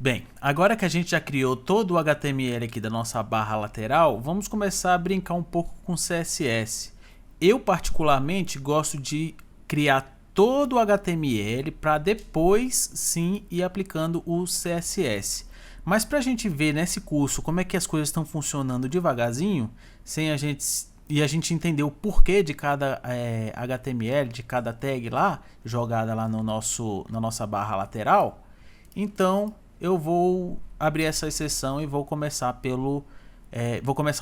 Bem, agora que a gente já criou todo o HTML aqui da nossa barra lateral, vamos começar a brincar um pouco com CSS. Eu particularmente gosto de criar todo o HTML para depois sim ir aplicando o CSS. Mas para a gente ver nesse curso como é que as coisas estão funcionando devagarzinho, sem a gente entender o porquê de cada HTML, de cada tag lá, jogada lá no na nossa barra lateral, então eu vou abrir essa exceção e vou começar a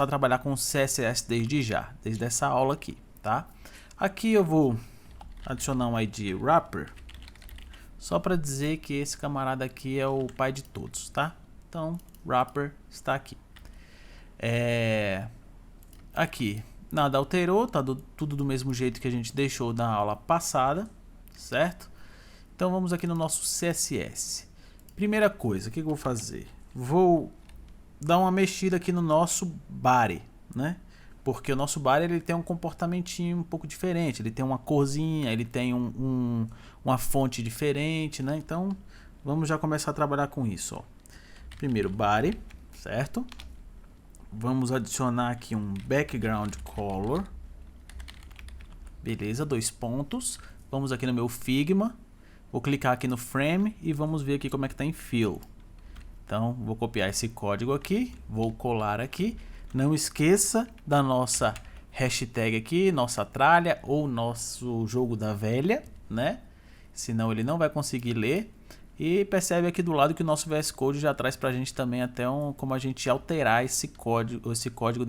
trabalhar com CSS desde essa aula aqui, tá? Aqui eu vou adicionar um ID wrapper, só para dizer que esse camarada aqui é o pai de todos, tá? Então, wrapper está aqui. Aqui, nada alterou, tá tudo do mesmo jeito que a gente deixou na aula passada, certo? Então vamos aqui no nosso CSS. Primeira coisa, o que eu vou fazer? Vou dar uma mexida aqui no nosso body, né? Porque o nosso body ele tem um comportamentinho um pouco diferente, ele tem uma corzinha, ele tem uma fonte diferente, né? Então vamos já começar a trabalhar com isso, ó. Primeiro body, certo? Vamos adicionar aqui um background color. Beleza, 2 pontos. Vamos aqui no meu Figma. Vou clicar aqui no frame e vamos ver aqui como é que está em fill. Então, vou copiar esse código aqui, vou colar aqui. Não esqueça da nossa hashtag aqui, nossa tralha ou nosso jogo da velha, né? Senão ele não vai conseguir ler. E percebe aqui do lado que o nosso VS Code já traz para a gente também até como a gente alterar esse código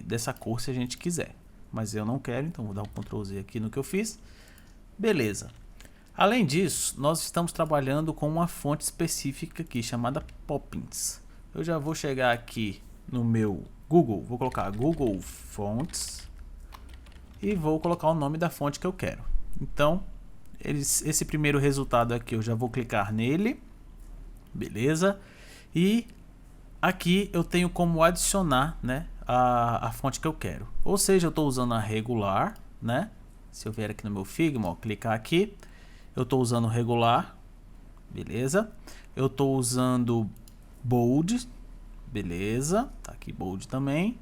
dessa cor se a gente quiser. Mas eu não quero, então vou dar um Ctrl Z aqui no que eu fiz. Beleza. Além disso, nós estamos trabalhando com uma fonte específica aqui chamada Poppins. Eu já vou chegar aqui no meu Google, vou colocar Google Fonts e vou colocar o nome da fonte que eu quero. Então, esse primeiro resultado aqui eu já vou clicar nele, beleza? E aqui eu tenho como adicionar, né, a fonte que eu quero. Ou seja, eu estou usando a regular, né? Se eu vier aqui no meu Figma, ó, clicar aqui, eu estou usando regular, beleza? Eu estou usando bold, beleza? Tá aqui bold também.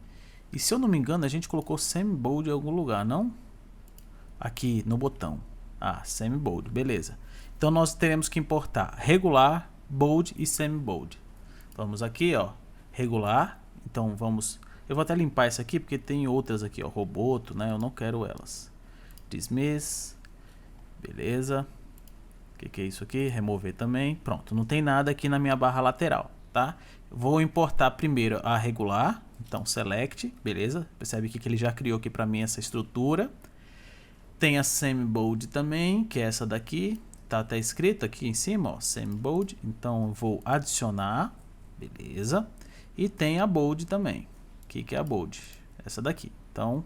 E se eu não me engano, a gente colocou semi-bold em algum lugar, não? Aqui no botão. Ah, semi-bold, beleza. Então nós teremos que importar regular, bold e semi-bold. Vamos aqui, ó, regular. Então vamos, eu vou até limpar isso aqui porque tem outras aqui, ó, roboto, né? Eu não quero elas. Dismiss, beleza. O que é isso aqui? Remover também. Pronto, não tem nada aqui na minha barra lateral, tá? Vou importar primeiro a regular, então select, beleza? Percebe que ele já criou aqui para mim essa estrutura. Tem a semi-bold também, que é essa daqui, tá até escrito aqui em cima, ó, semi-bold. Então eu vou adicionar, beleza? E tem a bold também. O que é a bold? Essa daqui. Então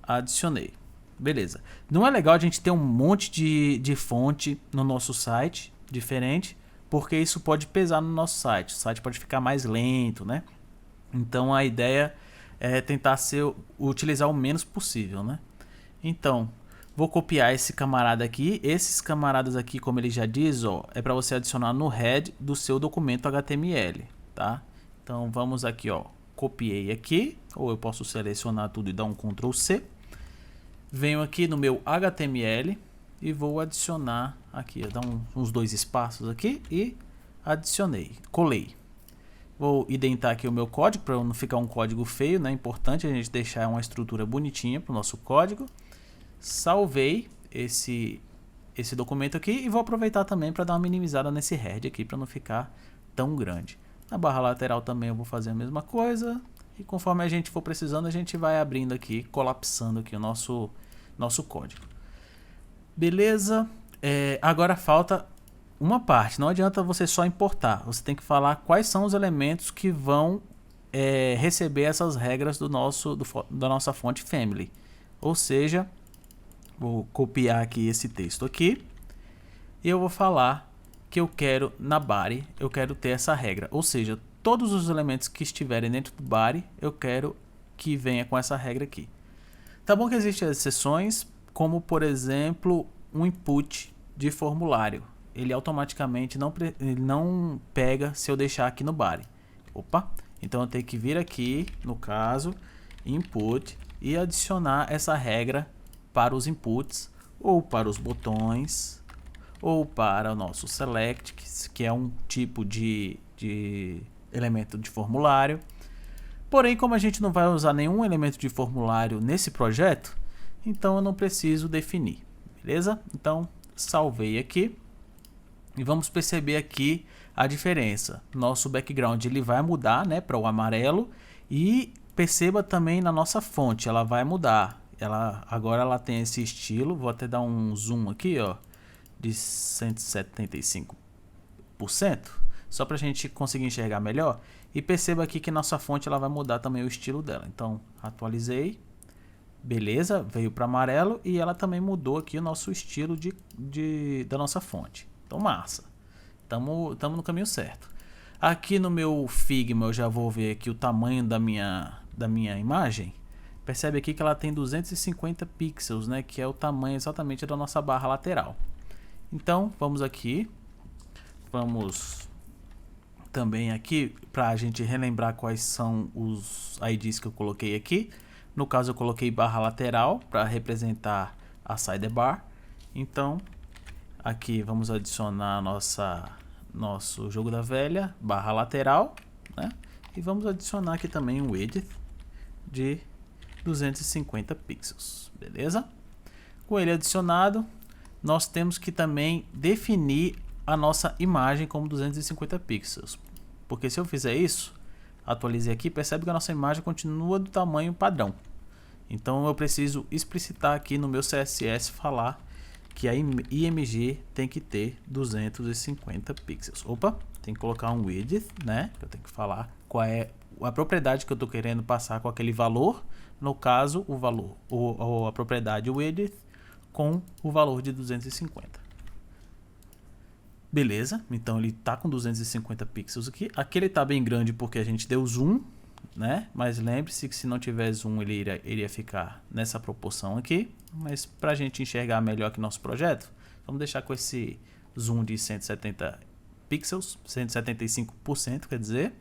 adicionei. Beleza. Não é legal a gente ter um monte de fonte no nosso site, diferente, porque isso pode pesar no nosso site. O site pode ficar mais lento, né? Então a ideia é tentar utilizar o menos possível, né? Então, vou copiar esse camarada aqui. Esses camaradas aqui, como ele já diz, ó, é para você adicionar no head do seu documento HTML, tá? Então vamos aqui, ó, copiei aqui, ou eu posso selecionar tudo e dar um Ctrl C. Venho aqui no meu HTML e vou adicionar aqui, dar uns 2 espaços aqui e adicionei, colei. Vou indentar aqui o meu código para não ficar um código feio, né? É importante a gente deixar uma estrutura bonitinha para o nosso código. Salvei esse documento aqui e vou aproveitar também para dar uma minimizada nesse head aqui para não ficar tão grande. Na barra lateral também eu vou fazer a mesma coisa. E conforme a gente for precisando, a gente vai abrindo aqui, colapsando aqui o nosso código. Beleza? Agora falta uma parte. Não adianta você só importar. Você tem que falar quais são os elementos que vão receber essas regras da nossa fonte family. Ou seja, vou copiar aqui esse texto aqui. E eu vou falar que eu quero na body, eu quero ter essa regra. Ou seja, todos os elementos que estiverem dentro do body, eu quero que venha com essa regra aqui. Tá bom que existem exceções, como por exemplo, um input de formulário. ele automaticamente ele não pega se eu deixar aqui no body. Opa! Então eu tenho que vir aqui, no caso, input, e adicionar essa regra para os inputs, ou para os botões, ou para o nosso select, que é um tipo de elemento de formulário. Porém, como a gente não vai usar nenhum elemento de formulário nesse projeto, então eu não preciso definir, beleza? Então, salvei aqui e vamos perceber aqui a diferença. Nosso background ele vai mudar, né, para o amarelo, e perceba também na nossa fonte, ela vai mudar. Agora ela tem esse estilo, vou até dar um zoom aqui, ó, de 175%, só para a gente conseguir enxergar melhor. E perceba aqui que nossa fonte ela vai mudar também o estilo dela. Então, atualizei. Beleza, veio para amarelo e ela também mudou aqui o nosso estilo da nossa fonte. Então, massa. Tamo no caminho certo. Aqui no meu Figma eu já vou ver aqui o tamanho da minha imagem. Percebe aqui que ela tem 250 pixels, né? Que é o tamanho exatamente da nossa barra lateral. Então, vamos aqui. Vamos também aqui para a gente relembrar quais são os IDs que eu coloquei aqui. No caso eu coloquei barra lateral para representar a sidebar. Então aqui vamos adicionar nosso jogo da velha barra lateral, né? E vamos adicionar aqui também um width de 250 pixels, beleza? Com ele adicionado, nós temos que também definir a nossa imagem como 250 pixels, porque se eu fizer isso, atualizei aqui, percebe que a nossa imagem continua do tamanho padrão. Então eu preciso explicitar aqui no meu CSS falar que a IMG tem que ter 250 pixels. Opa, tem que colocar um width, né? Eu tenho que falar qual é a propriedade que eu estou querendo passar com aquele valor. No caso, o valor ou a propriedade width com o valor de 250. Beleza, então ele está com 250 pixels aqui. Aqui ele está bem grande porque a gente deu zoom, né? Mas lembre-se que se não tiver zoom ele iria ficar nessa proporção aqui. Mas para a gente enxergar melhor aqui nosso projeto, vamos deixar com esse zoom de 170 pixels, 175%, quer dizer.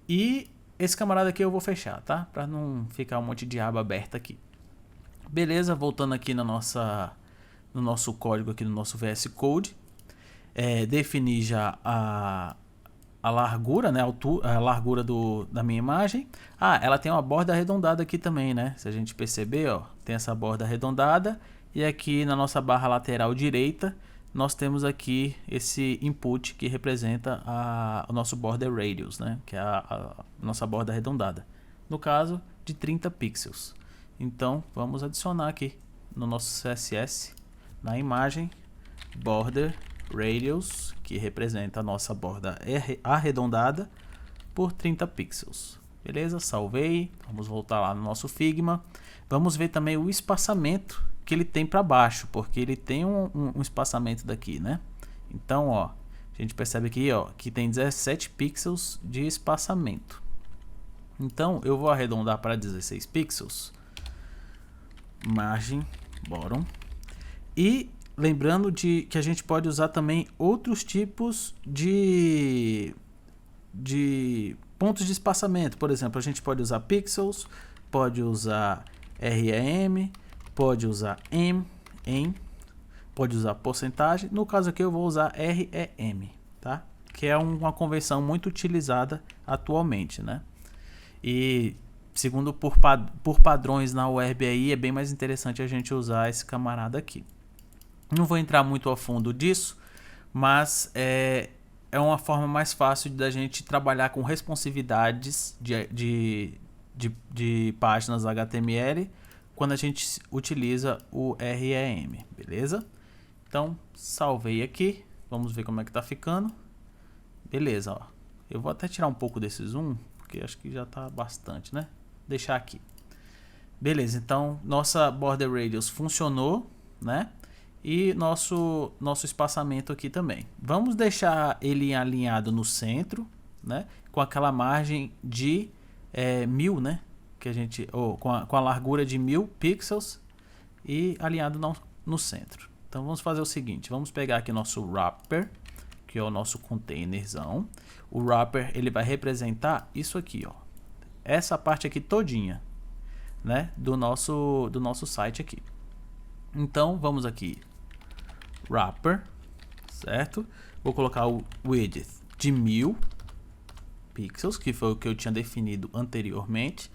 E esse camarada aqui eu vou fechar, tá? Para não ficar um monte de aba aberta aqui. Beleza, voltando aqui no nosso código, aqui no nosso VS Code. Definir já a largura, né, a largura da minha imagem. Ela tem uma borda arredondada aqui também, né? Se a gente perceber, ó, tem essa borda arredondada e aqui na nossa barra lateral direita nós temos aqui esse input que representa o nosso border radius, né? Que é a nossa borda arredondada. No caso de 30 pixels. Então vamos adicionar aqui no nosso CSS na imagem border radius, que representa a nossa borda arredondada por 30 pixels. Beleza? Salvei. Vamos voltar lá no nosso Figma. Vamos ver também o espaçamento que ele tem para baixo, porque ele tem um espaçamento daqui, né? Então, ó, a gente percebe aqui, ó, que tem 17 pixels de espaçamento. Então, eu vou arredondar para 16 pixels. Margem bottom. E lembrando que a gente pode usar também outros tipos de pontos de espaçamento. Por exemplo, a gente pode usar pixels, pode usar REM, pode usar pode usar porcentagem. No caso aqui eu vou usar REM, tá? Que é uma convenção muito utilizada atualmente, né? E segundo por padrões na web aí, é bem mais interessante a gente usar esse camarada aqui. Não vou entrar muito a fundo disso, mas é uma forma mais fácil da gente trabalhar com responsividades de páginas HTML quando a gente utiliza o REM, beleza? Então, salvei aqui, vamos ver como é que tá ficando. Beleza, ó. Eu vou até tirar um pouco desse zoom, porque acho que já tá bastante, né? Deixar aqui. Beleza, então nossa border radius funcionou, né? E nosso espaçamento aqui também. Vamos deixar ele alinhado no centro, né? Com aquela margem de 1000, né? Que a gente, com a largura de 1000 pixels e alinhado no centro. Então vamos fazer o seguinte, vamos pegar aqui nosso wrapper, que é o nosso containerzão. O wrapper ele vai representar isso aqui, ó, essa parte aqui todinha, né, do nosso site aqui. Então vamos aqui, wrapper, certo? Vou colocar o width de 1000 pixels, que foi o que eu tinha definido anteriormente.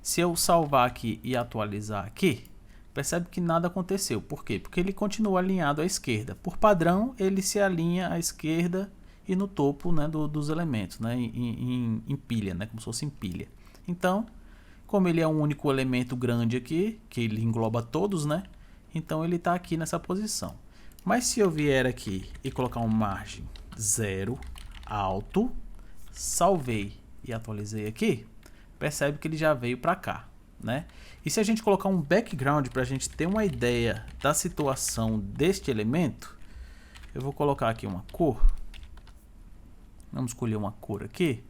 Se eu salvar aqui e atualizar aqui, percebe que nada aconteceu. Por quê? Porque ele continua alinhado à esquerda. Por padrão, ele se alinha à esquerda e no topo, né, dos elementos, né, em pilha, né, como se fosse em pilha. Então, como ele é um único elemento grande aqui, que ele engloba todos, né, então ele está aqui nessa posição. Mas se eu vier aqui e colocar um margem 0 alto, salvei e atualizei aqui, percebe que ele já veio para cá, né? E se a gente colocar um background para a gente ter uma ideia da situação deste elemento, eu vou colocar aqui uma cor. Vamos escolher uma cor aqui.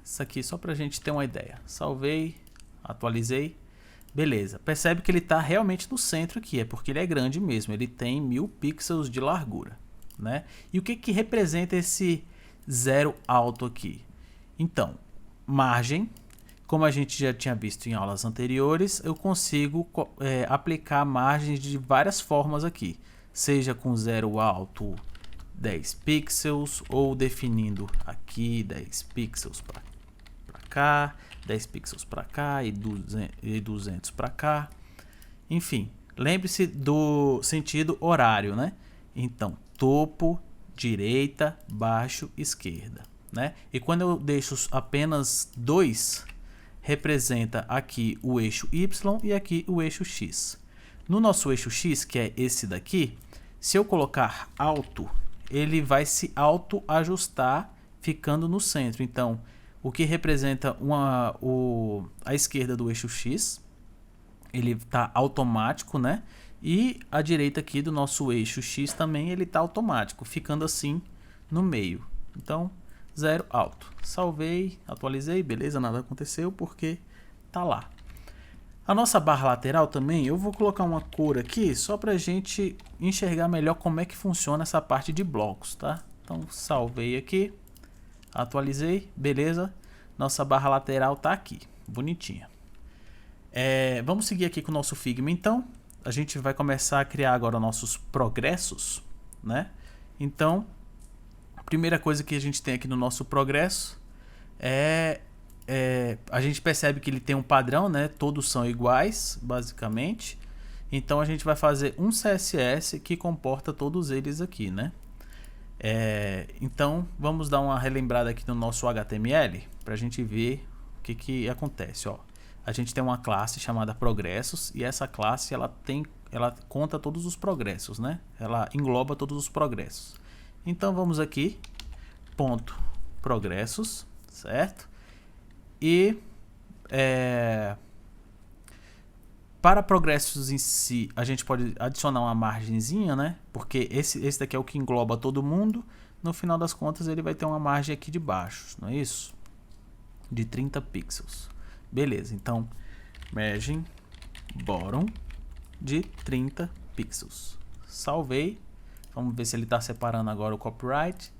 Isso aqui só para a gente ter uma ideia. Salvei, atualizei. Beleza. Percebe que ele está realmente no centro aqui. É porque ele é grande mesmo. Ele tem 1000 pixels de largura, né? E o que que representa esse 0 alto aqui? Então, margem. Como a gente já tinha visto em aulas anteriores, eu consigo aplicar margens de várias formas aqui. Seja com 0 alto 10 pixels, ou definindo aqui 10 pixels para cá, 10 pixels para cá e 200 para cá. Enfim, lembre-se do sentido horário, né? Então, topo, direita, baixo, esquerda, né? E quando eu deixo apenas 2, representa aqui o eixo Y e aqui o eixo X. No nosso eixo X, que é esse daqui, se eu colocar alto, ele vai se auto-ajustar ficando no centro. Então, o que representa a esquerda do eixo X, ele está automático, né? E a direita aqui do nosso eixo X também, ele está automático, ficando assim no meio. Então, 0 alto. Salvei, atualizei, beleza, nada aconteceu porque tá lá. A nossa barra lateral também, eu vou colocar uma cor aqui só pra gente enxergar melhor como é que funciona essa parte de blocos, tá? Então, salvei aqui, atualizei, beleza. Nossa barra lateral tá aqui, bonitinha. Vamos seguir aqui com o nosso Figma, então. A gente vai começar a criar agora nossos progressos, né? Então, a primeira coisa que a gente tem aqui no nosso progresso a gente percebe que ele tem um padrão, né? Todos são iguais, basicamente. Então a gente vai fazer um CSS que comporta todos eles aqui, né? Então vamos dar uma relembrada aqui no nosso HTML para a gente ver o que acontece, ó. A gente tem uma classe chamada progressos e essa classe ela conta todos os progressos, né? Ela engloba todos os progressos. Então vamos aqui, ponto progressos, certo? E para progressos em si, a gente pode adicionar uma margenzinha, né? Porque esse daqui é o que engloba todo mundo. No final das contas, ele vai ter uma margem aqui de baixo, não é isso? De 30 pixels. Beleza, então, margem bottom de 30 pixels. Salvei. Vamos ver se ele está separando agora o copyright.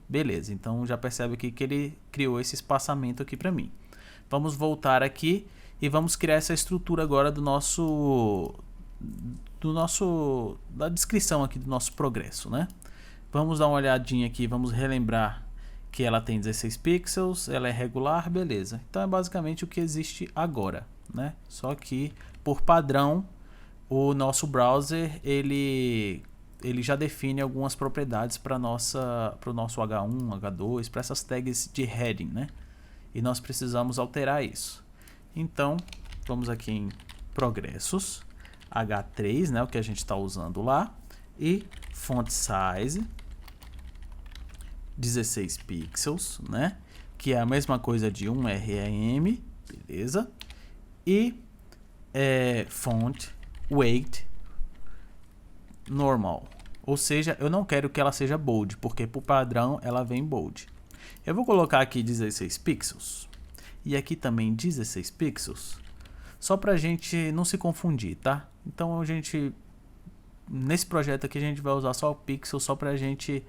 Beleza, então já percebe aqui que ele criou esse espaçamento aqui para mim. Vamos voltar aqui e vamos criar essa estrutura agora da descrição aqui do nosso progresso, né? Vamos dar uma olhadinha aqui, vamos relembrar que ela tem 16 pixels, ela é regular, beleza. Então é basicamente o que existe agora, né? Só que por padrão o nosso browser ele já define algumas propriedades para o nosso H1, H2, para essas tags de heading, né? E nós precisamos alterar isso. Então, vamos aqui em progressos, H3, né? O que a gente está usando lá, e font size 16 pixels, né? Que é a mesma coisa de um REM, beleza? E font weight normal, ou seja, eu não quero que ela seja bold, porque por padrão ela vem bold. Eu vou colocar aqui 16 pixels e aqui também 16 pixels, só pra gente não se confundir, tá? Então a gente nesse projeto aqui a gente vai usar só o pixel, só pra gente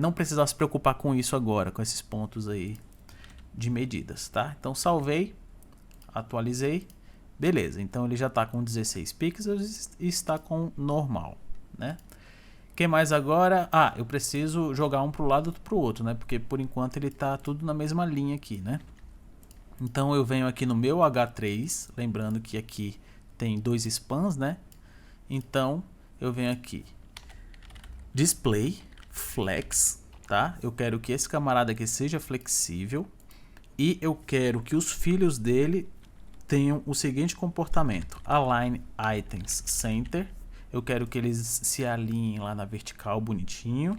não precisar se preocupar com isso agora, com esses pontos aí de medidas, tá? Então salvei, atualizei, beleza. Então ele já está com 16 pixels e está com normal, né? O que mais agora? Ah, eu preciso jogar um para o lado e outro para o outro, né? Porque por enquanto ele está tudo na mesma linha aqui, né? Então eu venho aqui no meu H3, lembrando que aqui tem 2 spans, né? Então eu venho aqui, display, flex, tá? Eu quero que esse camarada aqui seja flexível e eu quero que os filhos dele tenham o seguinte comportamento: align items center. Eu quero que eles se alinhem lá na vertical bonitinho,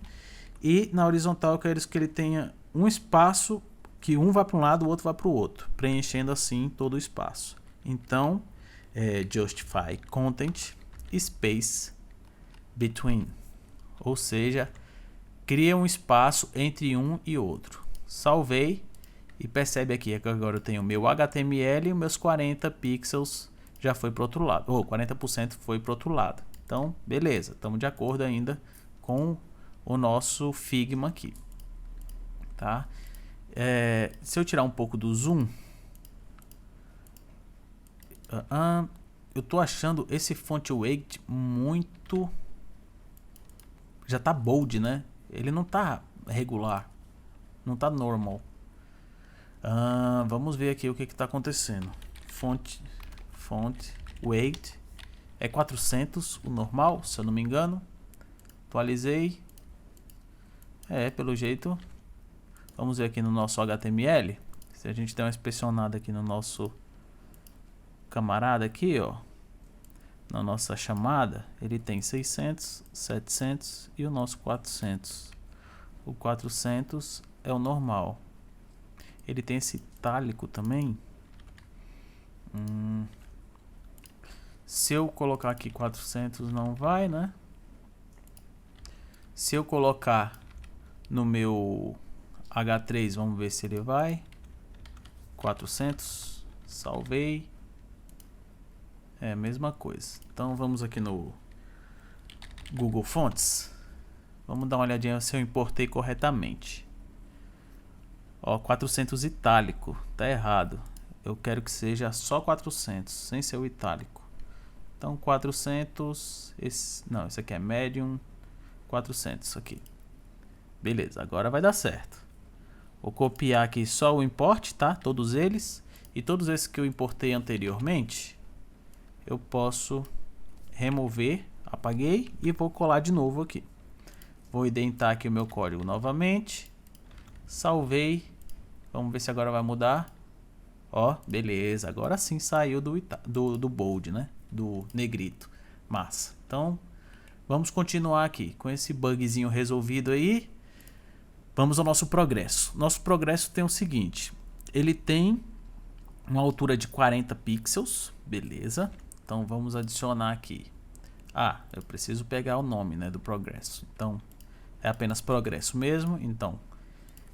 e na horizontal eu quero que ele tenha um espaço que um vá para um lado, o outro vá para o outro, preenchendo assim todo o espaço. Então justify content space between, ou seja, cria um espaço entre um e outro. Salvei e percebe aqui que agora eu tenho o meu HTML e os meus 40 pixels já foi para o outro lado, ou 40% foi para o outro lado. Então beleza, estamos de acordo ainda com o nosso Figma aqui, tá? Se eu tirar um pouco do zoom, eu tô achando esse font weight muito, já tá bold, né? Ele não tá regular, não tá normal. Vamos ver aqui o que está acontecendo. Font weight é 400 o normal, se eu não me engano. Atualizei. Pelo jeito. Vamos ver aqui no nosso HTML. Se a gente der uma inspecionada aqui no nosso camarada aqui, ó, na nossa chamada, ele tem 600, 700 e o nosso 400. O 400 é o normal. Ele tem esse itálico também. Se eu colocar aqui 400 não vai, né? Se eu colocar no meu H3, vamos ver se ele vai. 400, salvei. É a mesma coisa. Então vamos aqui no Google Fonts. Vamos dar uma olhadinha se eu importei corretamente. Ó, 400 itálico, tá errado. Eu quero que seja só 400, sem ser o itálico. Então 400, esse aqui é medium, 400 aqui. Beleza, agora vai dar certo. Vou copiar aqui só o import, tá? Todos eles. E todos esses que eu importei anteriormente, eu posso remover, apaguei e vou colar de novo aqui. Vou indentar aqui o meu código novamente. Salvei. Vamos ver se agora vai mudar. Ó, beleza. Agora sim saiu do bold, né? Do negrito. Massa. Então, vamos continuar aqui com esse bugzinho resolvido aí. Vamos ao nosso progresso. Nosso progresso tem o seguinte. Ele tem uma altura de 40 pixels. Beleza. Então, vamos adicionar aqui. Eu preciso pegar o nome, né, do progresso. Então, é apenas progresso mesmo. Então,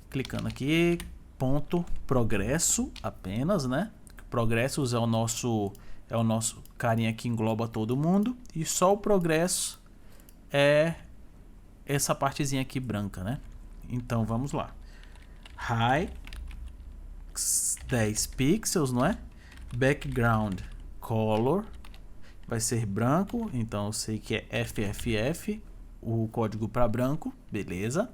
clicando aqui, ponto progresso apenas, né? Progressos é o nosso carinha que engloba todo mundo, e só o progresso é essa partezinha aqui branca, né? Então vamos lá. Height 10 pixels, não é? Background color vai ser branco, então eu sei que é FFF, o código para branco, beleza?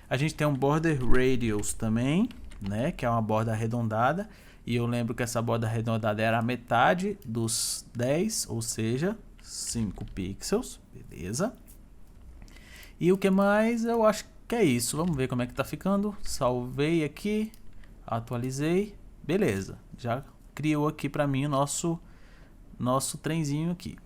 A gente tem um border radius também, né, que é uma borda arredondada, e eu lembro que essa borda arredondada era a metade dos 10, ou seja, 5 pixels, beleza? E o que mais? Eu acho que é isso. Vamos ver como é que tá ficando. Salvei aqui, atualizei, beleza. Já criou aqui para mim o nosso trenzinho aqui.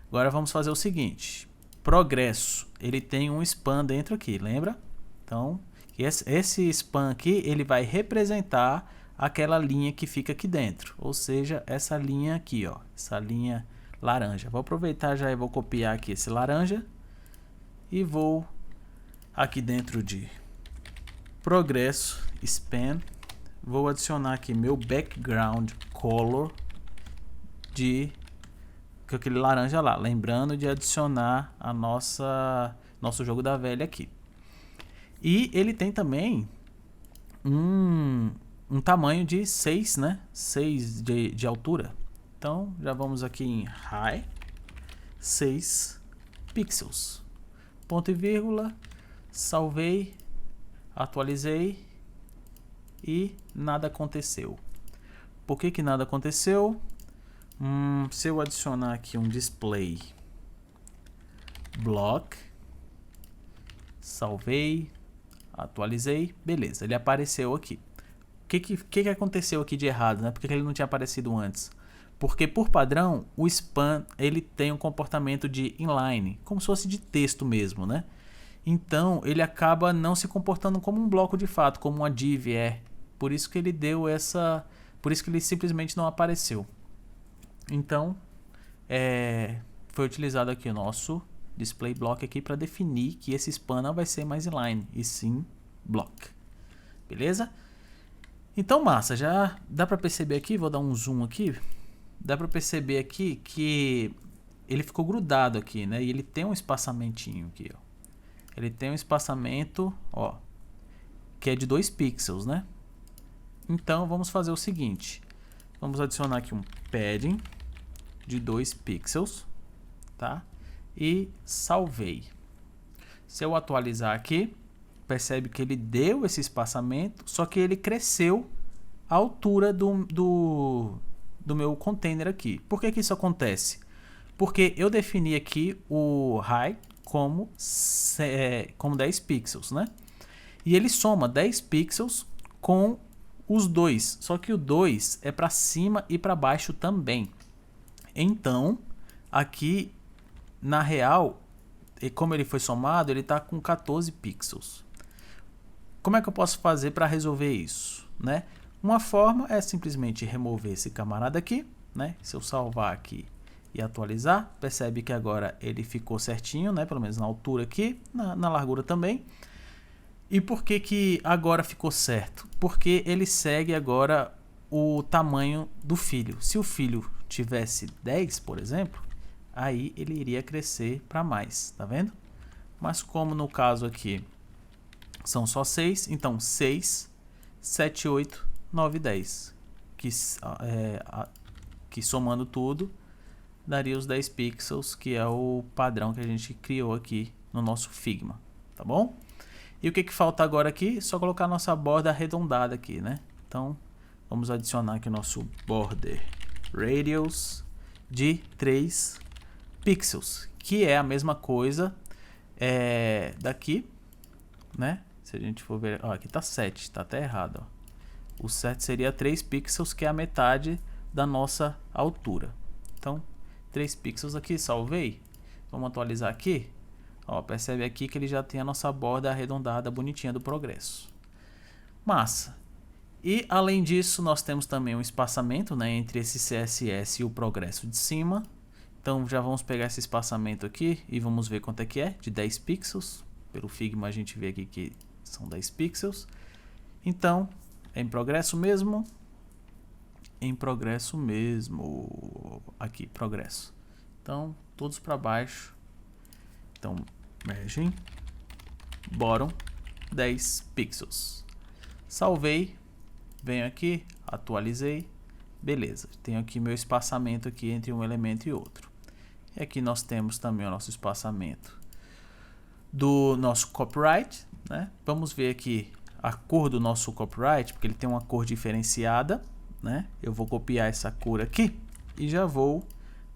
Agora vamos fazer o seguinte. Progresso, ele tem um span dentro aqui, lembra? Então, esse span aqui, ele vai representar aquela linha que fica aqui dentro. Ou seja, essa linha aqui, ó. Essa linha laranja. Vou aproveitar já e vou copiar aqui esse laranja. E vou aqui dentro de progresso, span. Vou adicionar aqui meu background color de com aquele laranja lá. Lembrando de adicionar a nosso jogo da velha aqui. E ele tem também um tamanho de 6, né? 6 de altura. Então, já vamos aqui em High, 6 pixels. Ponto e vírgula, salvei, atualizei e nada aconteceu. Por que nada aconteceu? Se eu adicionar aqui um display block, salvei, atualizei, beleza, ele apareceu aqui. O que aconteceu aqui de errado, né? Por que ele não tinha aparecido antes? Porque por padrão o span ele tem um comportamento de inline, como se fosse de texto mesmo, né? Então ele acaba não se comportando como um bloco de fato, como uma div é. Por isso que ele deu essa, por isso que ele simplesmente não apareceu. Então foi utilizado aqui o nosso display block aqui para definir que esse span não vai ser mais inline e sim block. Beleza? Então massa, já dá para perceber aqui, vou dar um zoom aqui. Dá para perceber aqui que ele ficou grudado aqui, né? E ele tem um espaçamentinho aqui, ó. Ele tem um espaçamento, ó, que é de 2 pixels, né? Então vamos fazer o seguinte. Vamos adicionar aqui um padding de 2 pixels, tá? E salvei. Se eu atualizar aqui, percebe que ele deu esse espaçamento, só que ele cresceu a altura do meu container aqui. Por que isso acontece? Porque eu defini aqui o high como 10 pixels, né? E ele soma 10 pixels com os dois, só que o 2 é para cima e para baixo também. Então, aqui na real, como ele foi somado, ele está com 14 pixels. Como é que eu posso fazer para resolver isso, né? Uma forma é simplesmente remover esse camarada aqui, né? Se eu salvar aqui e atualizar, percebe que agora ele ficou certinho, né? Pelo menos na altura aqui, na largura também. E por que agora ficou certo? Porque ele segue agora o tamanho do filho. Se o filho tivesse 10, por exemplo, aí ele iria crescer para mais, tá vendo? Mas como no caso aqui são só 6, então 6, 7, 8, 9, 10. Que somando tudo, daria os 10 pixels, que é o padrão que a gente criou aqui no nosso Figma, tá bom? E o que falta agora aqui? Só colocar a nossa borda arredondada aqui, né? Então, vamos adicionar aqui o nosso border radius de 3 pixels, que é a mesma coisa daqui, né? Se a gente for ver, ó, aqui tá 7, tá até errado, ó. O certo seria 3 pixels, que é a metade da nossa altura. Então, 3 pixels aqui, salvei. Vamos atualizar aqui. Ó, percebe aqui que ele já tem a nossa borda arredondada bonitinha do progresso. Massa. E além disso, nós temos também um espaçamento, né, entre esse CSS e o progresso de cima. Então já vamos pegar esse espaçamento aqui e vamos ver quanto é que é, de 10 pixels. Pelo Figma a gente vê aqui que são 10 pixels. Então, é em progresso mesmo. Em progresso mesmo. Aqui, progresso. Então, todos para baixo. Então, margem, bottom, 10 pixels. Salvei, venho aqui, atualizei, beleza. Tenho aqui meu espaçamento aqui entre um elemento e outro. E aqui nós temos também o nosso espaçamento do nosso copyright, né? Vamos ver aqui a cor do nosso copyright, porque ele tem uma cor diferenciada, né? Eu vou copiar essa cor aqui e já vou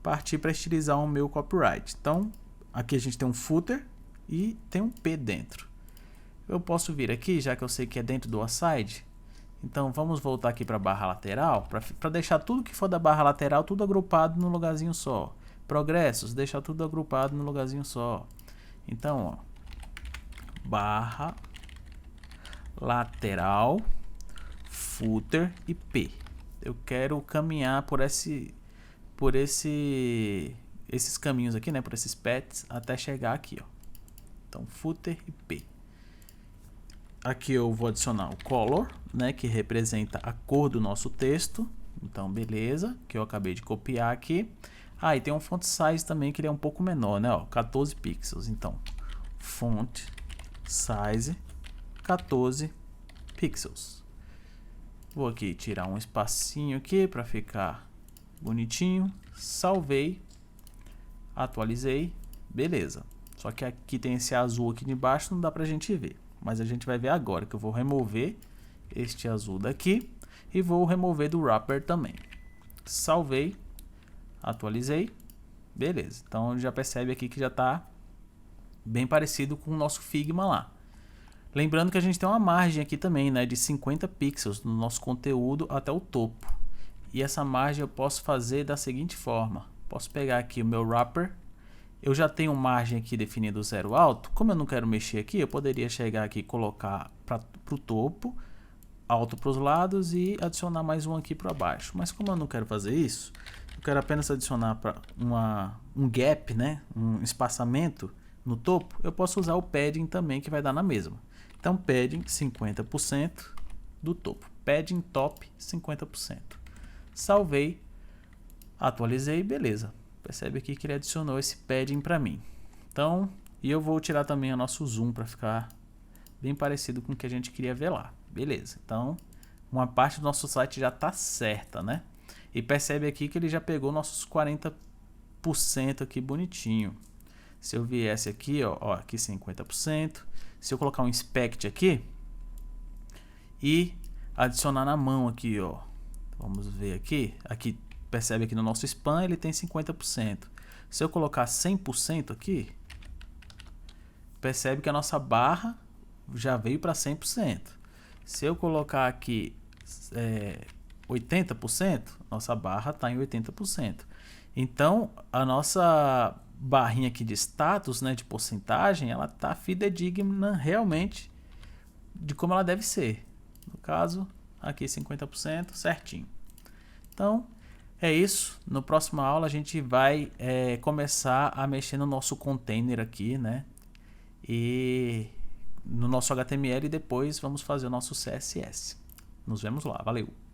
partir para estilizar o meu copyright. Então, aqui a gente tem um footer e tem um P dentro. Eu posso vir aqui, já que eu sei que é dentro do aside. Então vamos voltar aqui para a barra lateral, para deixar tudo que for da barra lateral tudo agrupado num lugarzinho só. Progressos, deixar tudo agrupado num lugarzinho só. Então, ó, barra lateral, footer e P. Eu quero caminhar por esses caminhos aqui, né, por esses paths, até chegar aqui, ó. Então, footer e P. Aqui eu vou adicionar o color, né, que representa a cor do nosso texto. Então, beleza, que eu acabei de copiar aqui. Ah, e tem um font size também que ele é um pouco menor, né? Ó, 14 pixels. Então, font size 14 pixels. Vou aqui tirar um espacinho aqui para ficar bonitinho. Salvei, atualizei, beleza. Só que aqui tem esse azul aqui de baixo, não dá pra gente ver. Mas a gente vai ver agora que eu vou remover este azul daqui e vou remover do wrapper também. Salvei, atualizei, beleza. Então já percebe aqui que já está bem parecido com o nosso Figma lá. Lembrando que a gente tem uma margem aqui também, né, de 50 pixels no nosso conteúdo até o topo. E essa margem eu posso fazer da seguinte forma. Posso pegar aqui o meu wrapper. Eu já tenho margem aqui definido zero alto. Como eu não quero mexer aqui, eu poderia chegar aqui e colocar para o topo, alto para os lados e adicionar mais um aqui para baixo. Mas como eu não quero fazer isso, eu quero apenas adicionar para um gap, né, um espaçamento no topo, eu posso usar o padding também, que vai dar na mesma. Então padding 50% do topo. Padding top 50%. Salvei, atualizei, beleza. Percebe aqui que ele adicionou esse padding para mim. Então, e eu vou tirar também o nosso zoom para ficar bem parecido com o que a gente queria ver lá. Beleza, então uma parte do nosso site já está certa, né? E percebe aqui que ele já pegou nossos 40% aqui bonitinho. Se eu viesse aqui, ó, aqui 50%. Se eu colocar um inspect aqui e adicionar na mão aqui, ó. Vamos ver aqui. Aqui percebe aqui no nosso span ele tem 50%. Se eu colocar 100% aqui, percebe que a nossa barra já veio para 100%. Se eu colocar aqui 80%, nossa barra está em 80%. Então, a nossa barrinha aqui de status, né, de porcentagem, ela está fidedigna realmente de como ela deve ser. No caso, aqui 50%, certinho. Então, é isso. No próximo aula a gente vai começar a mexer no nosso container aqui, né? E no nosso HTML e depois vamos fazer o nosso CSS. Nos vemos lá. Valeu!